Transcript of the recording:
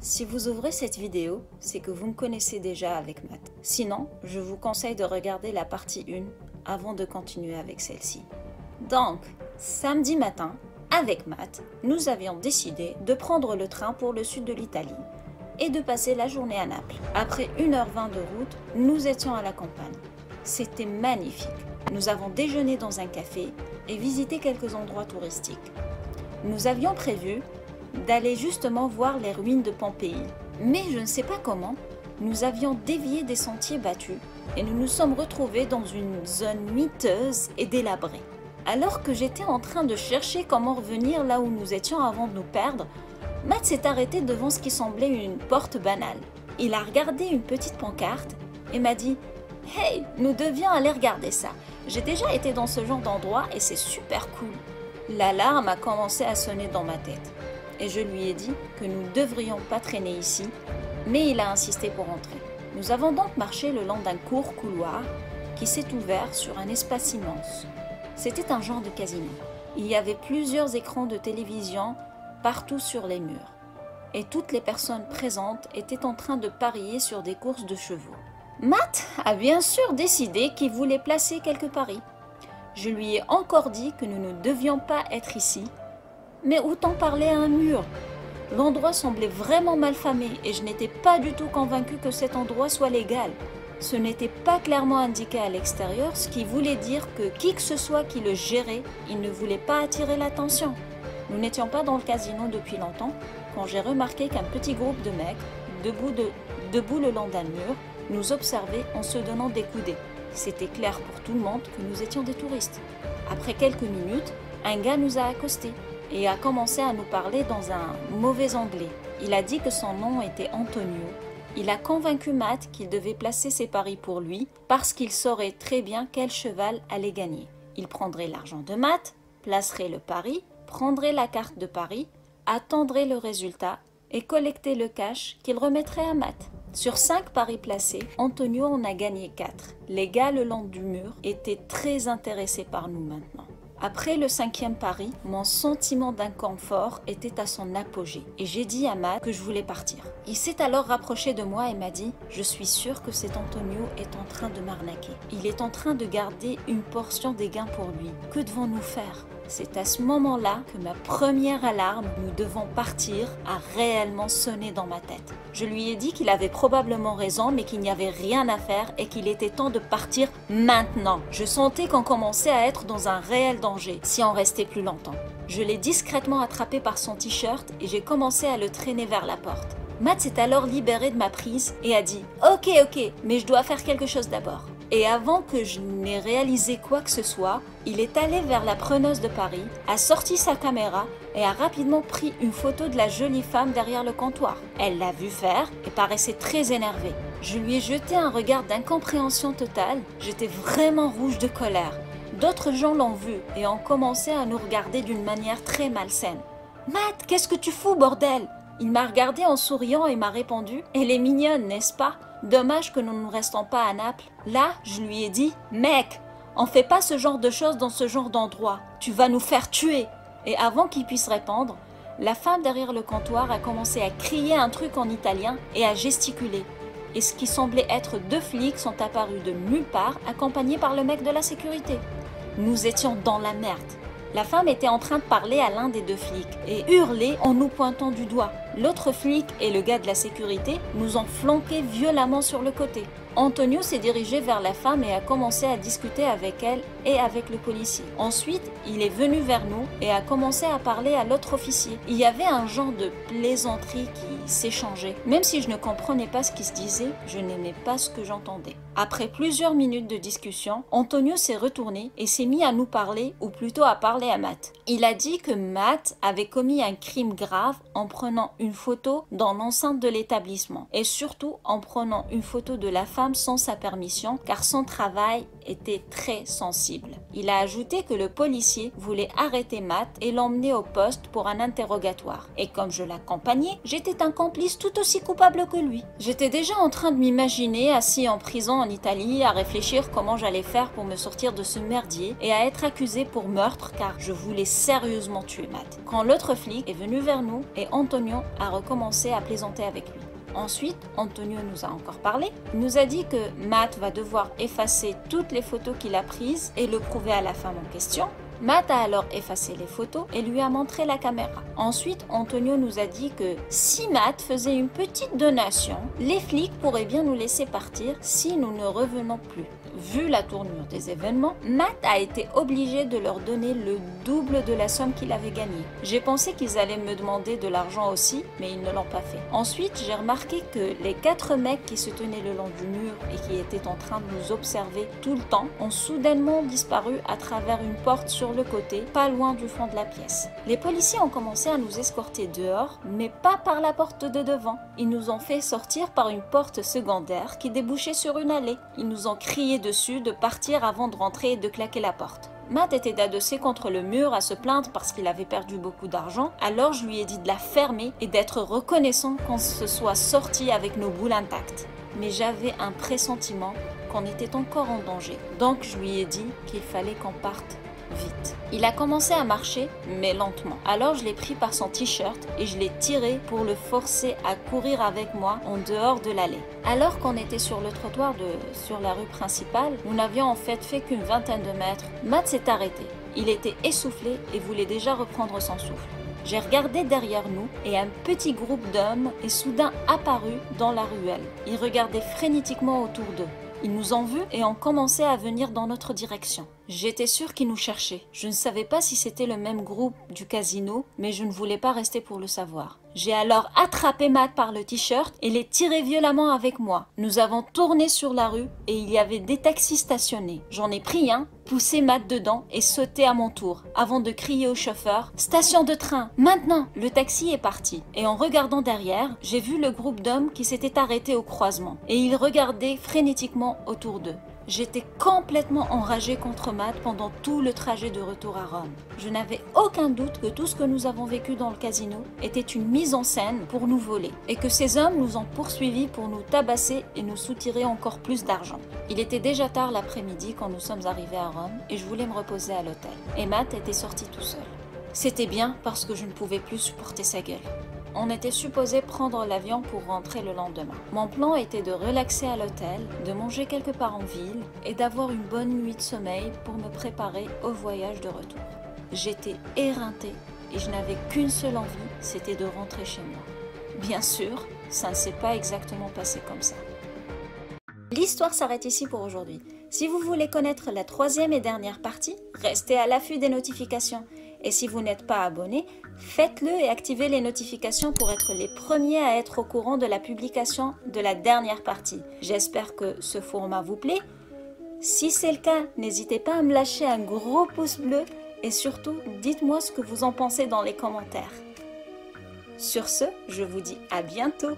Si vous ouvrez cette vidéo, c'est que vous me connaissez déjà avec Matt. Sinon, je vous conseille de regarder la partie 1 avant de continuer avec celle-ci. Donc, samedi matin, avec Matt, nous avions décidé de prendre le train pour le sud de l'Italie et de passer la journée à Naples. Après 1h20 de route, nous étions à la campagne. C'était magnifique. Nous avons déjeuné dans un café et visité quelques endroits touristiques. Nous avions prévu d'aller justement voir les ruines de Pompéi. Mais je ne sais pas comment, nous avions dévié des sentiers battus et nous nous sommes retrouvés dans une zone miteuse et délabrée. Alors que j'étais en train de chercher comment revenir là où nous étions avant de nous perdre, Matt s'est arrêté devant ce qui semblait une porte banale. Il a regardé une petite pancarte et m'a dit « Hey, nous devions aller regarder ça. J'ai déjà été dans ce genre d'endroit et c'est super cool. » L'alarme a commencé à sonner dans ma tête et je lui ai dit que nous ne devrions pas traîner ici, mais il a insisté pour entrer. Nous avons donc marché le long d'un court couloir qui s'est ouvert sur un espace immense. C'était un genre de casino. Il y avait plusieurs écrans de télévision partout sur les murs et toutes les personnes présentes étaient en train de parier sur des courses de chevaux. Matt a bien sûr décidé qu'il voulait placer quelques paris. Je lui ai encore dit que nous ne devions pas être ici, mais autant parler à un mur. L'endroit semblait vraiment malfamé et je n'étais pas du tout convaincue que cet endroit soit légal. Ce n'était pas clairement indiqué à l'extérieur, ce qui voulait dire que qui que ce soit qui le gérait, il ne voulait pas attirer l'attention. Nous n'étions pas dans le casino depuis longtemps quand j'ai remarqué qu'un petit groupe de mecs, debout le long d'un mur, nous observait en se donnant des coudées. C'était clair pour tout le monde que nous étions des touristes. Après quelques minutes, un gars nous a accostés et a commencé à nous parler dans un mauvais anglais. Il a dit que son nom était Antonio. Il a convaincu Matt qu'il devait placer ses paris pour lui parce qu'il saurait très bien quel cheval allait gagner. Il prendrait l'argent de Matt, placerait le pari, prendrait la carte de pari, attendrait le résultat et collecter le cash qu'il remettrait à Matt. Sur 5 paris placés, Antonio en a gagné 4. Les gars le long du mur étaient très intéressés par nous maintenant. Après le 5e pari, mon sentiment d'inconfort était à son apogée et j'ai dit à Matt que je voulais partir. Il s'est alors rapproché de moi et m'a dit « Je suis sûr que cet Antonio est en train de m'arnaquer. Il est en train de garder une portion des gains pour lui. Que devons-nous faire ?» C'est à ce moment-là que ma première alarme « Nous devons partir » a réellement sonné dans ma tête. Je lui ai dit qu'il avait probablement raison mais qu'il n'y avait rien à faire et qu'il était temps de partir maintenant. Je sentais qu'on commençait à être dans un réel danger si on restait plus longtemps. Je l'ai discrètement attrapé par son t-shirt et j'ai commencé à le traîner vers la porte. Matt s'est alors libéré de ma prise et a dit « Ok, mais je dois faire quelque chose d'abord. » Et avant que je n'ai réalisé quoi que ce soit, il est allé vers la preneuse de paris, a sorti sa caméra et a rapidement pris une photo de la jolie femme derrière le comptoir. Elle l'a vu faire et paraissait très énervée. Je lui ai jeté un regard d'incompréhension totale. J'étais vraiment rouge de colère. D'autres gens l'ont vu et ont commencé à nous regarder d'une manière très malsaine. « Matt, qu'est-ce que tu fous, bordel ?» Il m'a regardé en souriant et m'a répondu « Elle est mignonne, n'est-ce pas ? Dommage que nous ne restons pas à Naples. » Là, je lui ai dit « Mec, on fait pas ce genre de choses dans ce genre d'endroit. Tu vas nous faire tuer !» Et avant qu'il puisse répondre, la femme derrière le comptoir a commencé à crier un truc en italien et à gesticuler. Et ce qui semblait être 2 flics sont apparus de nulle part, accompagnés par le mec de la sécurité. Nous étions dans la merde. La femme était en train de parler à l'un des 2 flics et hurler en nous pointant du doigt. L'autre flic et le gars de la sécurité nous ont flanqués violemment sur le côté. Antonio s'est dirigé vers la femme et a commencé à discuter avec elle et avec le policier. Ensuite, il est venu vers nous et a commencé à parler à l'autre officier. Il y avait un genre de plaisanterie qui s'échangeait. Même si je ne comprenais pas ce qui se disait, je n'aimais pas ce que j'entendais. Après plusieurs minutes de discussion, Antonio s'est retourné et s'est mis à nous parler, ou plutôt à parler à Matt. Il a dit que Matt avait commis un crime grave en prenant une photo dans l'enceinte de l'établissement et surtout en prenant une photo de la femme femme sans sa permission car son travail était très sensible. Il a ajouté que le policier voulait arrêter Matt et l'emmener au poste pour un interrogatoire. Et comme je l'accompagnais, j'étais un complice tout aussi coupable que lui. J'étais déjà en train de m'imaginer assis en prison en Italie à réfléchir comment j'allais faire pour me sortir de ce merdier et à être accusé pour meurtre car je voulais sérieusement tuer Matt. Quand l'autre flic est venu vers nous et Antonio a recommencé à plaisanter avec lui. Ensuite, Antonio nous a encore parlé. Il nous a dit que Matt va devoir effacer toutes les photos qu'il a prises et le prouver à la femme en question. Matt a alors effacé les photos et lui a montré la caméra. Ensuite, Antonio nous a dit que si Matt faisait une petite donation, les flics pourraient bien nous laisser partir si nous ne revenons plus. Vu la tournure des événements, Matt a été obligé de leur donner le double de la somme qu'il avait gagnée. J'ai pensé qu'ils allaient me demander de l'argent aussi, mais ils ne l'ont pas fait. Ensuite, j'ai remarqué que les 4 mecs qui se tenaient le long du mur et qui étaient en train de nous observer tout le temps ont soudainement disparu à travers une porte sur le côté, pas loin du fond de la pièce. Les policiers ont commencé à nous escorter dehors, mais pas par la porte de devant. Ils nous ont fait sortir par une porte secondaire qui débouchait sur une allée. Ils nous ont crié dessus de partir avant de rentrer et de claquer la porte. Matt était adossé contre le mur à se plaindre parce qu'il avait perdu beaucoup d'argent, alors je lui ai dit de la fermer et d'être reconnaissant qu'on se soit sorti avec nos boules intactes. Mais j'avais un pressentiment qu'on était encore en danger, donc je lui ai dit qu'il fallait qu'on parte vite. Il a commencé à marcher, mais lentement. Alors je l'ai pris par son t-shirt et je l'ai tiré pour le forcer à courir avec moi en dehors de l'allée. Alors qu'on était sur le trottoir sur la rue principale, nous n'avions en fait qu'une vingtaine de mètres. Matt s'est arrêté. Il était essoufflé et voulait déjà reprendre son souffle. J'ai regardé derrière nous et un petit groupe d'hommes est soudain apparu dans la ruelle. Ils regardaient frénétiquement autour d'eux. Ils nous ont vus et ont commencé à venir dans notre direction. J'étais sûre qu'ils nous cherchaient. Je ne savais pas si c'était le même groupe du casino, mais je ne voulais pas rester pour le savoir. J'ai alors attrapé Matt par le t-shirt et l'ai tiré violemment avec moi. Nous avons tourné sur la rue et il y avait des taxis stationnés. J'en ai pris un, poussé Matt dedans et sauté à mon tour, avant de crier au chauffeur « Station de train, maintenant !» Le taxi est parti et en regardant derrière, j'ai vu le groupe d'hommes qui s'était arrêté au croisement et ils regardaient frénétiquement autour d'eux. J'étais complètement enragée contre Matt pendant tout le trajet de retour à Rome. Je n'avais aucun doute que tout ce que nous avons vécu dans le casino était une mise en scène pour nous voler et que ces hommes nous ont poursuivis pour nous tabasser et nous soutirer encore plus d'argent. Il était déjà tard l'après-midi quand nous sommes arrivés à Rome et je voulais me reposer à l'hôtel. Et Matt était sorti tout seul. C'était bien parce que je ne pouvais plus supporter sa gueule. On était supposé prendre l'avion pour rentrer le lendemain. Mon plan était de relaxer à l'hôtel, de manger quelque part en ville et d'avoir une bonne nuit de sommeil pour me préparer au voyage de retour. J'étais éreintée et je n'avais qu'une seule envie, c'était de rentrer chez moi. Bien sûr, ça ne s'est pas exactement passé comme ça. L'histoire s'arrête ici pour aujourd'hui. Si vous voulez connaître la 3e et dernière partie, restez à l'affût des notifications. Et si vous n'êtes pas abonné, faites-le et activez les notifications pour être les premiers à être au courant de la publication de la dernière partie. J'espère que ce format vous plaît. Si c'est le cas, n'hésitez pas à me lâcher un gros pouce bleu et surtout, dites-moi ce que vous en pensez dans les commentaires. Sur ce, je vous dis à bientôt.